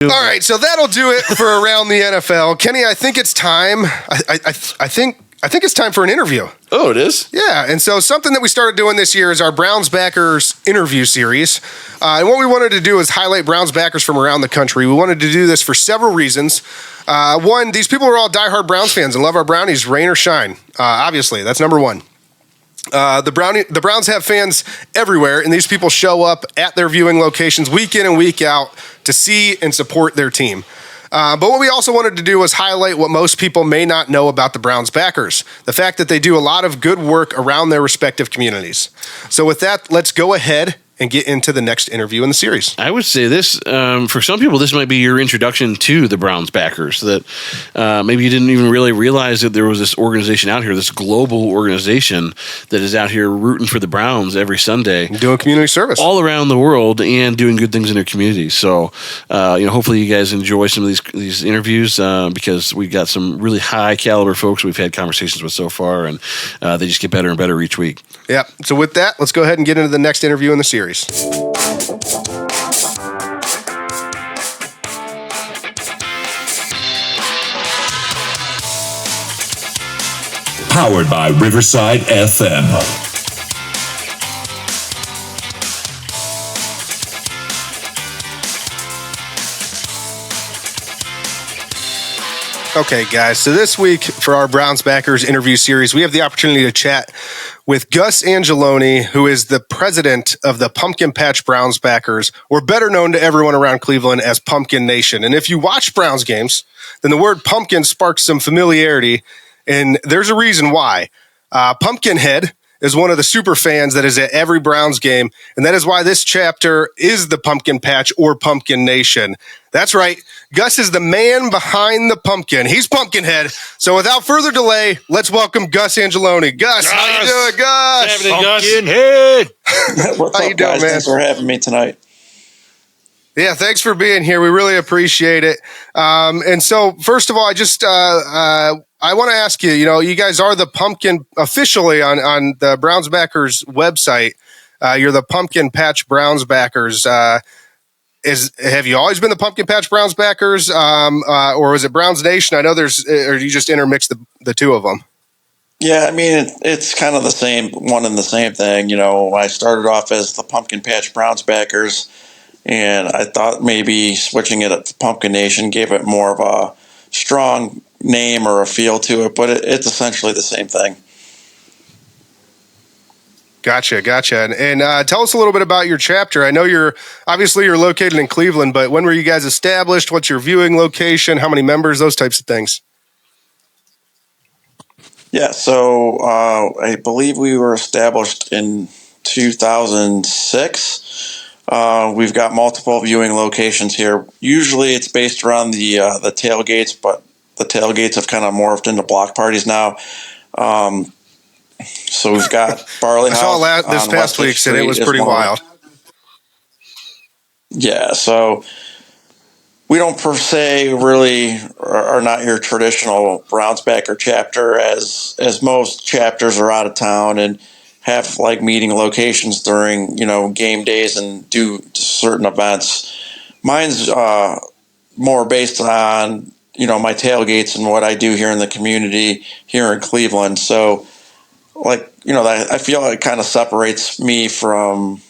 All right, so that'll do it for Around the NFL. Kenny, I think it's time. I think it's time for an interview. Oh, it is? Yeah, and so something that we started doing this year is our Browns backers interview series. And what we wanted to do is highlight Browns backers from around the country. We wanted to do this for several reasons. One, these people are all diehard Browns fans and love our Brownies, rain or shine. Obviously, that's number one. The Browns have fans everywhere, and these people show up at their viewing locations week in and week out to see and support their team. But what we also wanted to do was highlight what most people may not know about the Browns backers, the fact that they do a lot of good work around their respective communities. So with that, let's go ahead and get into the next interview in the series. I would say this, for some people, this might be your introduction to the Browns backers, that maybe you didn't even really realize that there was this organization out here, this global organization that is out here rooting for the Browns every Sunday. Doing community service. All around the world and doing good things in their communities. So, hopefully you guys enjoy some of these interviews because we've got some really high caliber folks we've had conversations with so far, and they just get better and better each week. Yeah. So with that, let's go ahead and get into the next interview in the series. Powered by Riverside FM. Okay, guys, so this week for our Browns backers interview series, we have the opportunity to chat with Gus Angeloni, who is the president of the Pumpkin Patch Browns backers, or better known to everyone around Cleveland as Pumpkin Nation. And if you watch Browns games, then the word pumpkin sparks some familiarity, and there's a reason why. Pumpkinhead is one of the super fans that is at every Browns game, and that is why this chapter is the Pumpkin Patch or Pumpkin Nation. That's right. Gus is the man behind the pumpkin. He's Pumpkinhead. So without further delay, let's welcome Gus Angeloni. Gus, how you doing, Gus? Pumpkinhead. What's How up, you doing, guys? man? Thanks for having me tonight. Yeah, thanks for being here. We really appreciate it. And so, first of all, I want to ask you, you guys are the pumpkin officially on the Browns backers website. You're the Pumpkin Patch Browns backers. Have you always been the Pumpkin Patch Browns backers, or was it Browns Nation? I know or you just intermix the two of them. Yeah, I mean, it's kind of the same, one and the same thing. I started off as the Pumpkin Patch Browns backers, and I thought maybe switching it up to Pumpkin Nation gave it more of a strong name or a feel to it, but it's essentially the same thing. Gotcha. And tell us a little bit about your chapter. I know you're located in Cleveland, but when were you guys established? What's your viewing location? How many members? Those types of things. Yeah, so I believe we were established in 2006. We've got multiple viewing locations here. Usually it's based around the tailgates, but the tailgates have kind of morphed into block parties now. So we've got Barley House. I saw this past week, and it was pretty wild. Yeah, so we don't per se really are not your traditional Browns backer chapter, as most chapters are out of town and have like meeting locations during game days and do certain events. Mine's more based on my tailgates and what I do here in the community here in Cleveland. So I feel it kind of separates me from,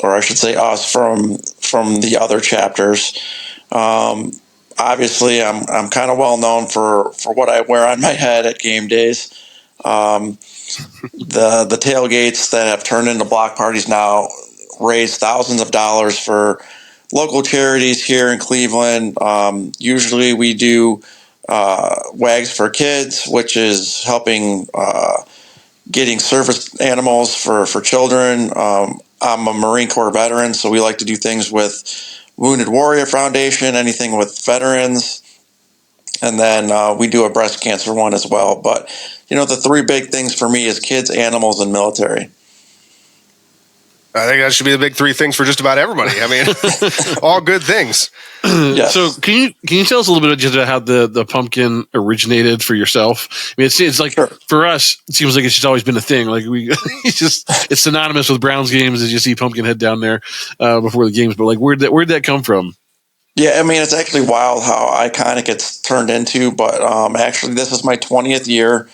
or I should say us from the other chapters. Obviously I'm kind of well known for what I wear on my head at game days. The tailgates that have turned into block parties now raise thousands of dollars for local charities here in Cleveland. Usually we do Wags for Kids, which is helping getting service animals for children. I'm a Marine Corps veteran, so we like to do things with Wounded Warrior Foundation, anything with veterans. And then we do a breast cancer one as well. But, the three big things for me is kids, animals, and military. I think that should be the big three things for just about everybody. I mean, all good things. Yes. So can you tell us a little bit just about how the pumpkin originated for yourself? I mean, it's like Sure. For us, it seems like it's just always been a thing. Like it's synonymous with Browns games as you see Pumpkinhead down there before the games. But like, where'd that come from? Yeah, I mean, it's actually wild how iconic it's turned into. But actually, this is my 20th year.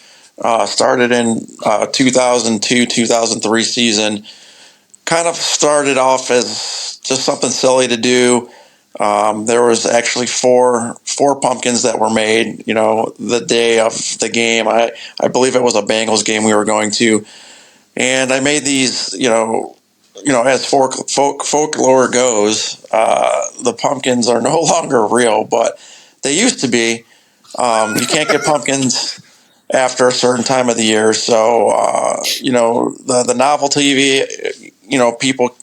Started in 2002, 2003 season. Kind of started off as just something silly to do. There was actually four pumpkins that were made. The day of the game, I believe it was a Bengals game we were going to, and I made these. As folklore goes, the pumpkins are no longer real, but they used to be. You can't get pumpkins after a certain time of the year, so the novelty. People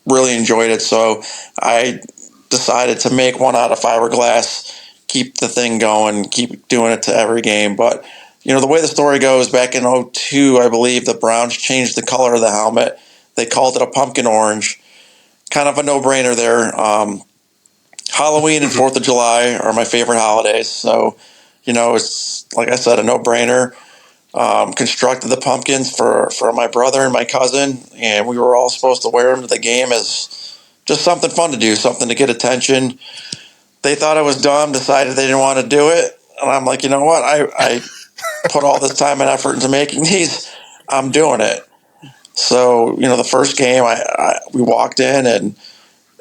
really enjoyed it, so I decided to make one out of fiberglass, keep the thing going, keep doing it to every game. But the way the story goes, back in '02, I believe the Browns changed the color of the helmet. They called it a pumpkin orange. Kind of a no-brainer there. Halloween and 4th of July are my favorite holidays, so it's like I said, a no-brainer. Constructed the pumpkins for my brother and my cousin, and we were all supposed to wear them to the game as just something fun to do, something to get attention. They thought I was dumb, decided they didn't want to do it, and I'm like, you know what? I put all this time and effort into making these. I'm doing it. So the first game, we walked in and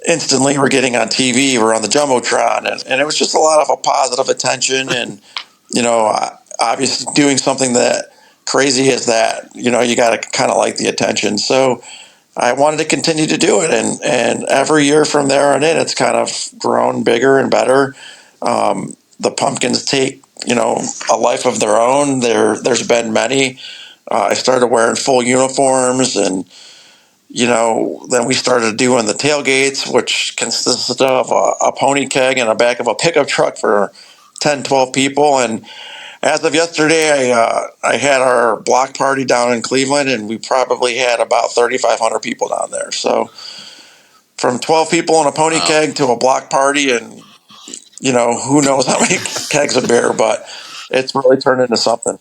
instantly we're getting on TV. We're on the jumbotron, and it was just a lot of a positive attention, and obviously doing something that crazy as that. You got to kind of like the attention. So I wanted to continue to do it, and every year from there on in, it's kind of grown bigger and better. The pumpkins take a life of their own. There's been many. I started wearing full uniforms, and then we started doing the tailgates, which consisted of a pony keg and a back of a pickup truck for 10, 12 people. And as of yesterday, I had our block party down in Cleveland, and we probably had about 3,500 people down there. So from 12 people in a pony keg to a block party, and who knows how many kegs of beer, but it's really turned into something.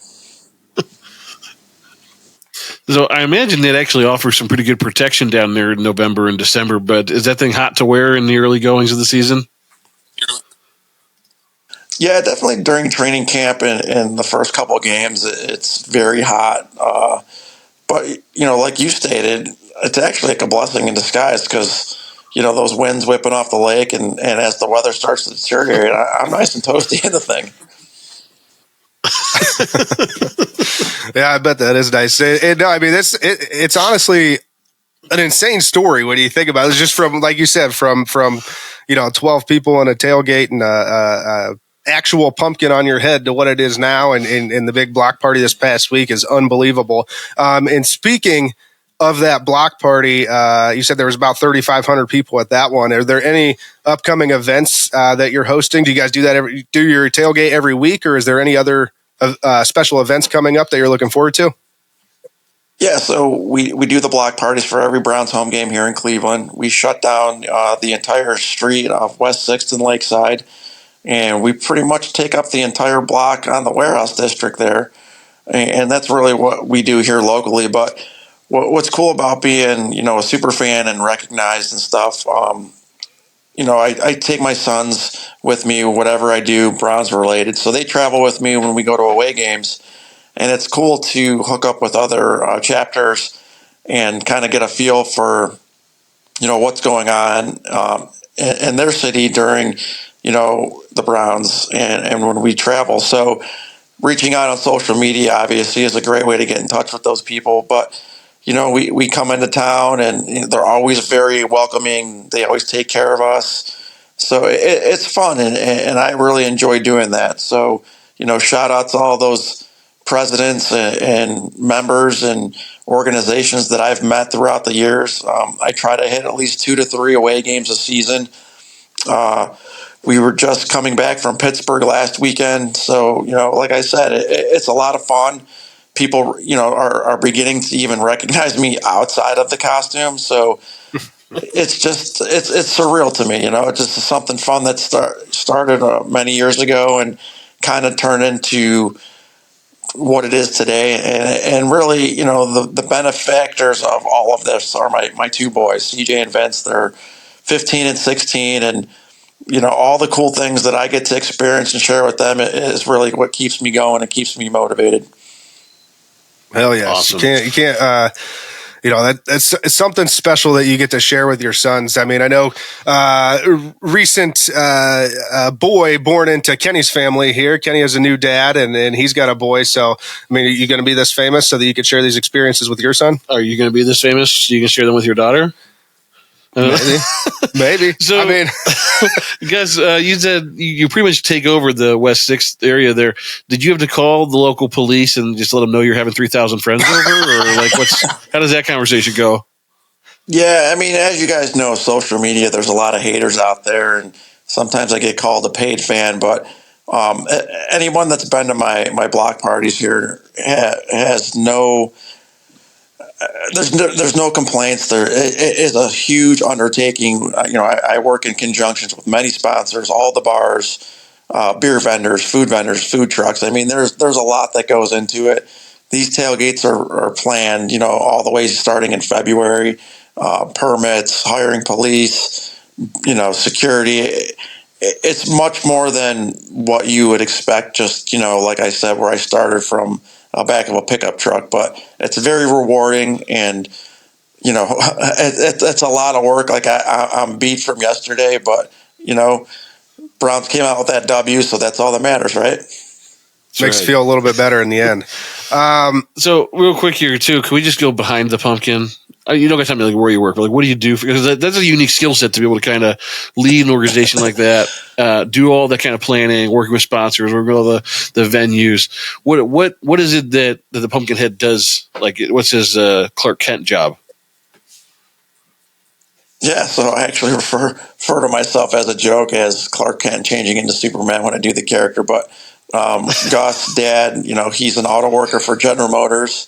So I imagine they'd actually offer some pretty good protection down there in November and December. But is that thing hot to wear in the early goings of the season? Yeah, definitely during training camp and the first couple of games, it's very hot. But like you stated, it's actually like a blessing in disguise because those winds whipping off the lake, and as the weather starts to deteriorate, I'm nice and toasty in the thing. Yeah, I bet that is nice. No, I mean, it's honestly an insane story when you think about it. It's just from, like you said, from 12 people on a tailgate and a actual pumpkin on your head to what it is now, and the big block party this past week is unbelievable. And speaking of that block party, you said there was about 3,500 people at that one. Are there any upcoming events that you're hosting? Do you guys do that do your tailgate every week, or is there any other special events coming up that you're looking forward to? Yeah, so we do the block parties for every Browns home game here in Cleveland. We shut down the entire street off West 6th and Lakeside, and we pretty much take up the entire block on the warehouse district there. And that's really what we do here locally. But what's cool about being, a super fan and recognized and stuff, I take my sons with me, whatever I do, Browns related. So they travel with me when we go to away games. And it's cool to hook up with other chapters and kind of get a feel for, what's going on in their city during, the Browns and when we travel. So reaching out on social media obviously is a great way to get in touch with those people. But, we come into town and they're always very welcoming. They always take care of us. So it's fun, and I really enjoy doing that. So, shout out to all those presidents and members and organizations that I've met throughout the years. I try to hit at least 2 to 3 away games a season. We were just coming back from Pittsburgh last weekend. So, like I said, it's a lot of fun. People, are beginning to even recognize me outside of the costume. So it's just, it's surreal to me. It's just something fun that started many years ago and kind of turned into what it is today. And really, the benefactors of all of this are my two boys, CJ and Vince. They're 15 and 16, and all the cool things that I get to experience and share with them is really what keeps me going and keeps me motivated. Hell yes. Awesome. You can't, that's it's something special that you get to share with your sons. I mean, I know recent boy born into Kenny's family here. Kenny has a new dad, and he's got a boy. So, I mean, are you going to be this famous so that you could share these experiences with your son? Are you going to be this famous so you can share them with your daughter? Maybe. So, I mean, guys, you said you pretty much take over the West 6th area there. Did you have to call the local police and just let them know you're having 3,000 friends over? Or how does that conversation go? Yeah, I mean, as you guys know, social media, there's a lot of haters out there, and sometimes I get called a paid fan, but anyone that's been to my block parties here has no there's no complaints. It is a huge undertaking. I work in conjunctions with many sponsors, all the bars, beer vendors, food trucks. I mean, there's a lot that goes into it. These tailgates are planned, all the way starting in February. Permits, hiring police, security. It's much more than what you would expect. Just like I said, where I started from back of a pickup truck, but it's very rewarding, and it's a lot of work. Like I'm beat from yesterday, but Browns came out with that W, so that's all that matters, right? makes you feel a little bit better in the end. So real quick here too, can we just go behind the pumpkin? You don't got time to where you work, but what do you do? Because that's a unique skill set to be able to kind of lead an organization like that, do all that kind of planning, working with sponsors, working with all the venues. What is it that the Pumpkinhead does? Like, what's his Clark Kent job? Yeah, so I actually refer to myself as a joke as Clark Kent changing into Superman when I do the character. But Gus, Dad, he's an auto worker for General Motors.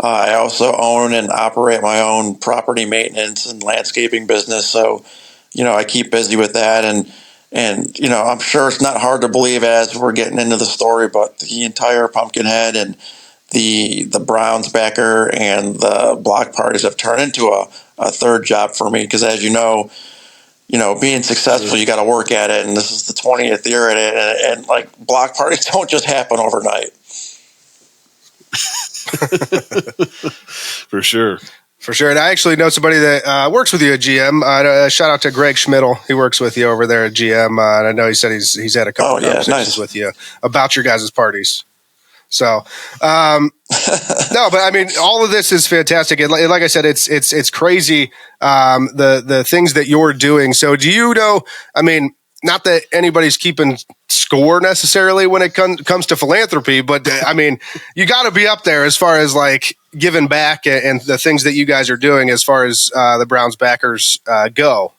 I also own and operate my own property maintenance and landscaping business. So, I keep busy with that. And I'm sure it's not hard to believe as we're getting into the story, but the entire Pumpkinhead and the Browns backer and the block parties have turned into a third job for me. Because as being successful, you got to work at it. And this is the 20th year at it. And like block parties don't just happen overnight. For sure. And I actually know somebody that works with you at GM. Shout out to Greg Schmidl. He works with you over there at GM. And I know he said he's had a couple conversations with you about your guys' parties. So, no, but I mean, all of this is fantastic. And like I said, it's crazy. The things that you're doing. So do you know, I mean, not that anybody's keeping score necessarily when it comes to philanthropy, but I mean, you got to be up there as far as like giving back and the things that you guys are doing as far as the Browns backers go.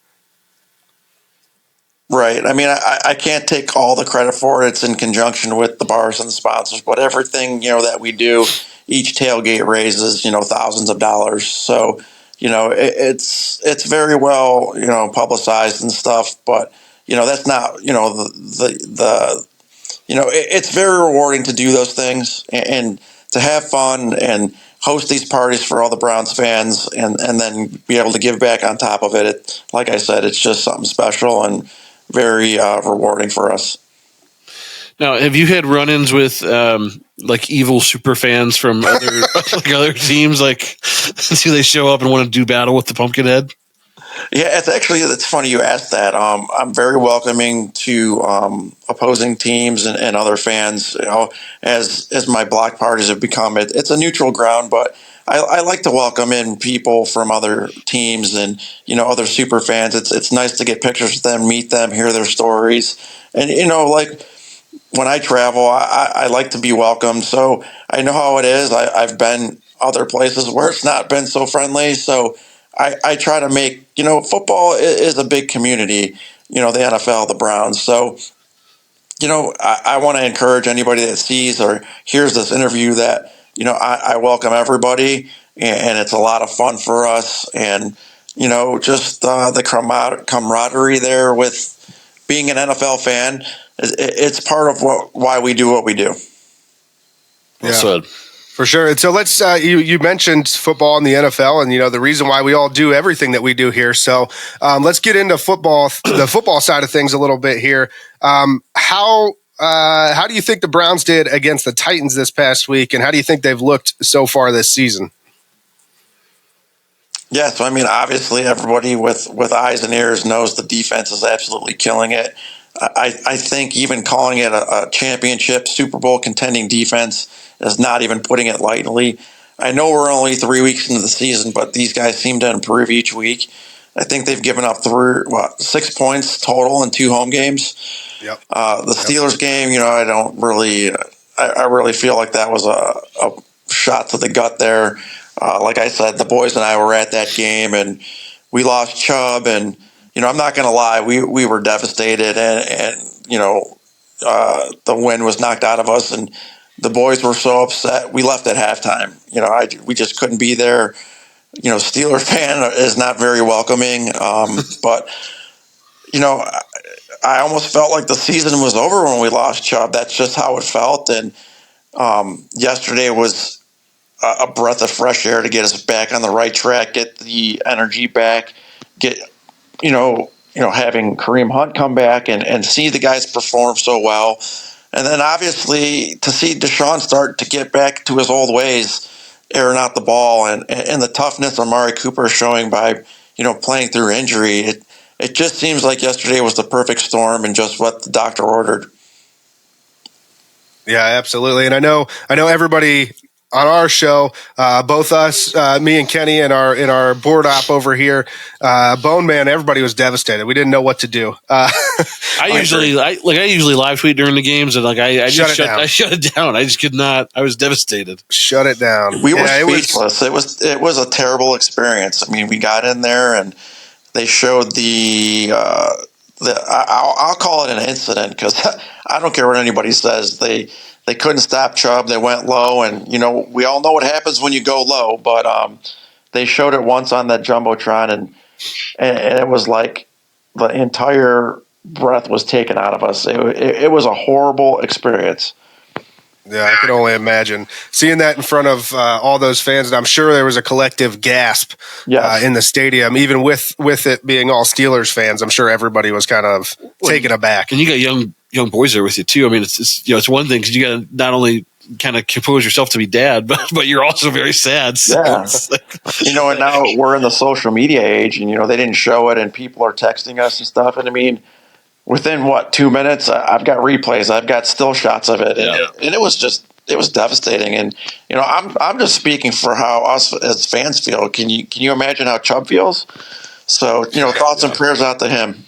Right. I mean, I can't take all the credit for it. It's in conjunction with the bars and the sponsors, but everything, that we do, each tailgate raises, thousands of dollars. So, it's very well, publicized and stuff, but, that's not, it's very rewarding to do those things and to have fun and host these parties for all the Browns fans and then be able to give back on top of it. Like I said, it's just something special and very rewarding for us. Now, have you had run-ins with like evil super fans from other teams? Like, do they show up and want to do battle with the Pumpkinhead? Yeah, it's funny you asked that. I'm very welcoming to opposing teams and other fans. As my block parties have become, it's a neutral ground, but I like to welcome in people from other teams and other super fans. It's nice to get pictures with them, meet them, hear their stories, and like when I travel, I like to be welcomed. So I know how it is. I've been other places where it's not been so friendly. So I try to make, football is a big community, the NFL, the Browns. So, I want to encourage anybody that sees or hears this interview that, I welcome everybody and it's a lot of fun for us. And, just the camaraderie there with being an NFL fan, it's part of why we do what we do. Well said. For sure. And so let's, you mentioned football and the NFL and, the reason why we all do everything that we do here. So let's get into football, the football side of things a little bit here. How do you think the Browns did against the Titans this past week? And how do you think they've looked so far this season? Yeah, so I mean, obviously, everybody with eyes and ears knows the defense is absolutely killing it. I think even calling it a championship Super Bowl contending defense is not even putting it lightly. I know we're only 3 weeks into the season, but these guys seem to improve each week. I think they've given up 6 points total in 2 home games. Yep. The Steelers game, I don't really, I really feel like that was a shot to the gut there. Like I said, the boys and I were at that game, and we lost Chubb, and I'm not going to lie, we were devastated, and the wind was knocked out of us, and the boys were so upset. We left at halftime. We just couldn't be there. Steelers fan is not very welcoming, but I almost felt like the season was over when we lost Chubb. That's just how it felt, and yesterday was a breath of fresh air to get us back on the right track, get the energy back, get having Kareem Hunt come back and see the guys perform so well. And then obviously to see Deshaun start to get back to his old ways, airing out the ball, and the toughness Amari Cooper showing by, playing through injury. It just seems like yesterday was the perfect storm and just what the doctor ordered. Yeah, absolutely. And I know everybody on our show, both us, me and Kenny, and our board op over here, Bone Man, everybody was devastated. We didn't know what to do. I usually live tweet during the games, and I shut it down. I just could not. I was devastated. Shut it down. We were speechless. It was a terrible experience. I mean, we got in there and they showed I'll call it an incident because I don't care what anybody says. They couldn't stop Chubb. They went low, and we all know what happens when you go low. But they showed it once on that jumbotron, and it was like the entire breath was taken out of us. It was a horrible experience. Yeah, I can only imagine seeing that in front of all those fans, and I'm sure there was a collective gasp in the stadium, even with it being all Steelers fans. I'm sure everybody was kind of taken aback. And you got young boys there with you too. I mean, it's one thing because you got to not only kind of compose yourself to be dad, but you're also very sad. So yeah, and now we're in the social media age, and they didn't show it, and people are texting us and stuff, and I mean, within 2 minutes, I've got replays, I've got still shots of it, and it was devastating. And I'm just speaking for how us as fans feel. Can you imagine how Chubb feels? So thoughts and prayers out to him.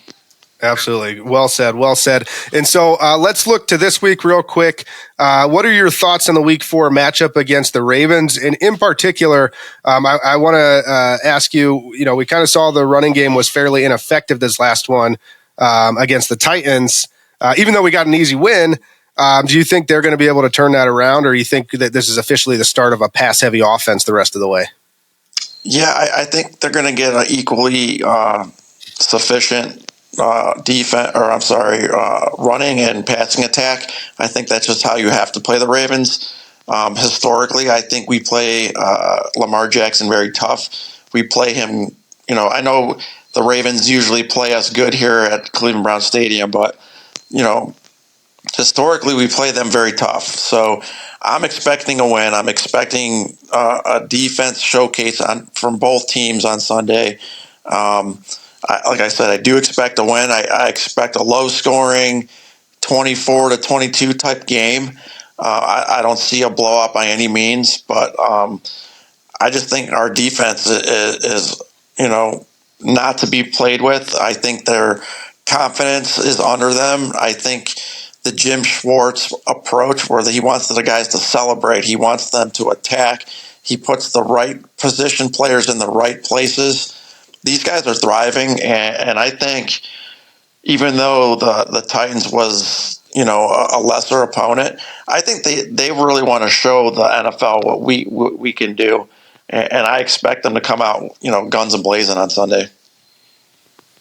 Absolutely. Well said. Well said. And so let's look to this week real quick. What are your thoughts on the week 4 matchup against the Ravens? And in particular, I want to ask you, we kind of saw the running game was fairly ineffective this last one against the Titans. Even though we got an easy win, do you think they're going to be able to turn that around, or you think that this is officially the start of a pass-heavy offense the rest of the way? Yeah, I think they're going to get an equally sufficient running and passing attack. I think that's just how you have to play the Ravens. Historically, I think we play Lamar Jackson very tough. We play him, I know the Ravens usually play us good here at Cleveland Brown Stadium, but, historically we play them very tough. So I'm expecting a win. I'm expecting a defense showcase from both teams on Sunday. Like I said, I do expect a win. I expect a low-scoring 24-22 type game. I don't see a blowout by any means, but I just think our defense is not to be played with. I think their confidence is under them. I think the Jim Schwartz approach, where he wants the guys to celebrate, he wants them to attack, he puts the right position players in the right places. These guys are thriving, and I think even though the Titans was a lesser opponent, I think they really want to show the NFL what we can do, and I expect them to come out guns a blazing on Sunday.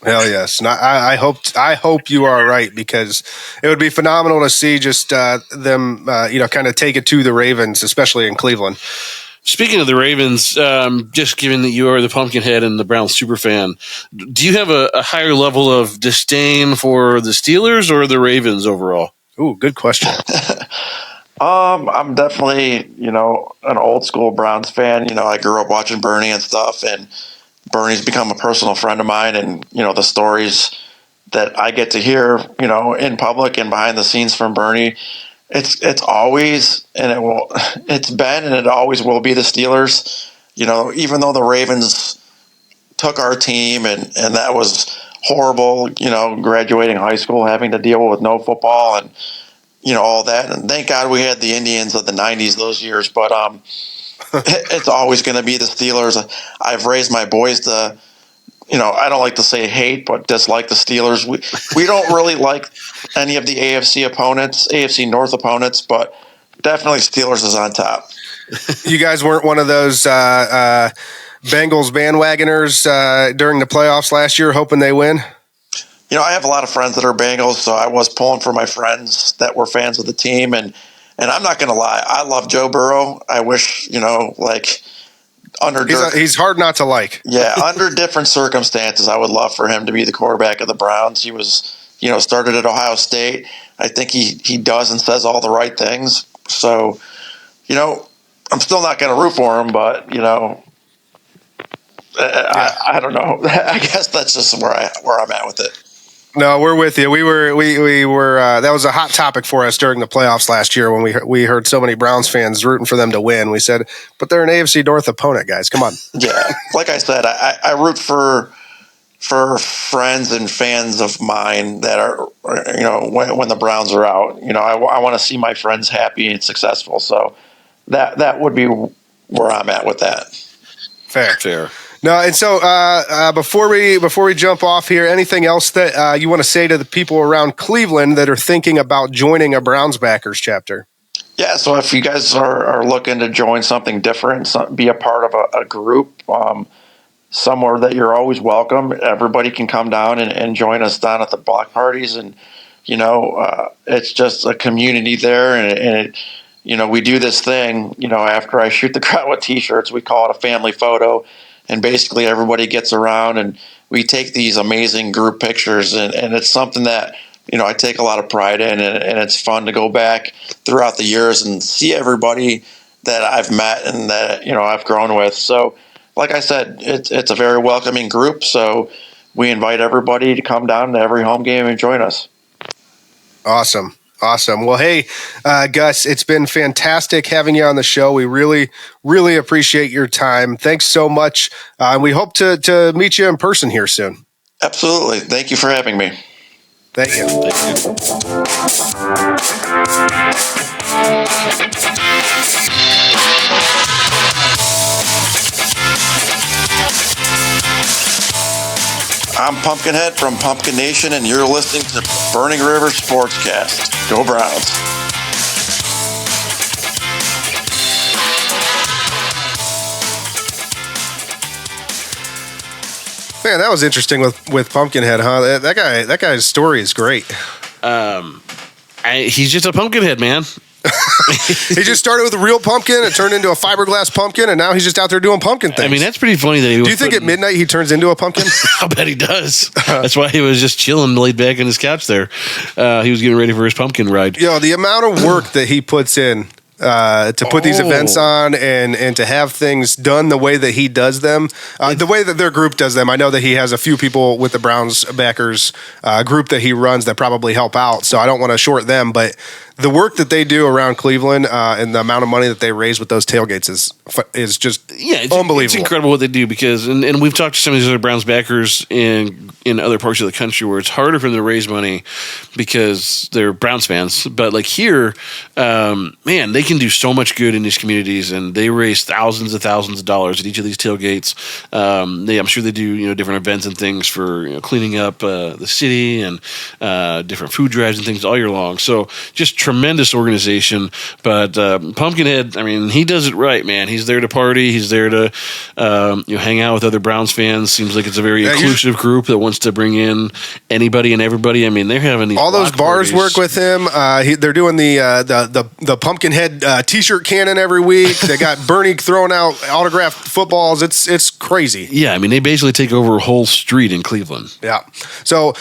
Hell yes. And I hope you are right, because it would be phenomenal to see just them, kind of take it to the Ravens, especially in Cleveland. Speaking of the Ravens, just given that you are the Pumpkinhead and the Browns super fan, do you have a higher level of disdain for the Steelers or the Ravens overall? Ooh, good question. I'm definitely, an old school Browns fan. I grew up watching Bernie and stuff, and Bernie's become a personal friend of mine. And, the stories that I get to hear, in public and behind the scenes from Bernie, it's always, and it's been, and it always will be the Steelers. Even though the Ravens took our team and that was horrible, graduating high school, having to deal with no football and, all that. And thank God we had the Indians of the 90s those years. But it's always going to be the Steelers. I've raised my boys to, I don't like to say hate, but dislike the Steelers. We don't really like any of the AFC North opponents, but definitely Steelers is on top. You guys weren't one of those Bengals bandwagoners during the playoffs last year, hoping they win? I have a lot of friends that are Bengals, so I was pulling for my friends that were fans of the team. And I'm not going to lie, I love Joe Burrow. I wish, he's hard not to like. Yeah, under different circumstances, I would love for him to be the quarterback of the Browns. He was, started at Ohio State. I think he does and says all the right things. So, I'm still not going to root for him, but I don't know. I guess that's just where I'm at with it. No, we're with you. We were that was a hot topic for us during the playoffs last year when we heard so many Browns fans rooting for them to win. We said, but they're an AFC North opponent, guys. Come on. Yeah, like I said, I root for friends and fans of mine that are, when the Browns are out. I want to see my friends happy and successful. So that would be where I'm at with that. Fair. No, and so before we jump off here, anything else that you want to say to the people around Cleveland that are thinking about joining a Browns backers chapter? Yeah, so if you guys are looking to join something different, be a part of a group, somewhere that you're always welcome. Everybody can come down and join us down at the block parties, and it's just a community there, and we do this thing. After I shoot the crowd with T-shirts, we call it a family photo. And basically everybody gets around and we take these amazing group pictures, and it's something that, I take a lot of pride in, and it's fun to go back throughout the years and see everybody that I've met and that, I've grown with. So like I said, it's a very welcoming group. So we invite everybody to come down to every home game and join us. Awesome. Well, hey, Gus, it's been fantastic having you on the show. We really, really appreciate your time. Thanks so much. We hope to meet you in person here soon. Absolutely. Thank you for having me. Thank you. I'm Pumpkinhead from Pumpkin Nation, and you're listening to Burning River Sportscast. Go Browns. Man, that was interesting with Pumpkinhead, huh? That guy's story is great. He's just a Pumpkinhead, man. He just started with a real pumpkin, it turned into a fiberglass pumpkin, and now he's just out there doing pumpkin things. I mean, that's pretty funny. Do you think at midnight he turns into a pumpkin? I bet he does. That's why he was just chilling, laid back on his couch there. He was getting ready for his pumpkin ride. The amount of work that he puts in to put these events on and to have things done the way that he does them, the way that their group does them. I know that he has a few people with the Browns backers group that he runs that probably help out, so I don't want to short them, but the work that they do around Cleveland and the amount of money that they raise with those tailgates is just unbelievable. It's incredible what they do because, and we've talked to some of these other Browns backers in other parts of the country where it's harder for them to raise money because they're Browns fans. But like here, man, they can do so much good in these communities, and they raise thousands of dollars at each of these tailgates. I'm sure they do different events and things for cleaning up the city and different food drives and things all year long. So just tremendous organization. But Pumpkinhead, I mean, he does it right, man. He's there to party. He's there to hang out with other Browns fans. Seems like it's a very inclusive group that wants to bring in anybody and everybody. I mean, they're having these all those bars parties. work with him. They're doing the Pumpkinhead T-shirt cannon every week. They got Bernie throwing out autographed footballs. It's crazy. Yeah, I mean, they basically take over a whole street in Cleveland. Yeah. So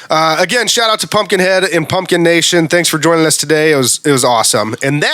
again, shout out to Pumpkinhead and Pumpkin Nation. Thanks for joining us today. It was awesome. And that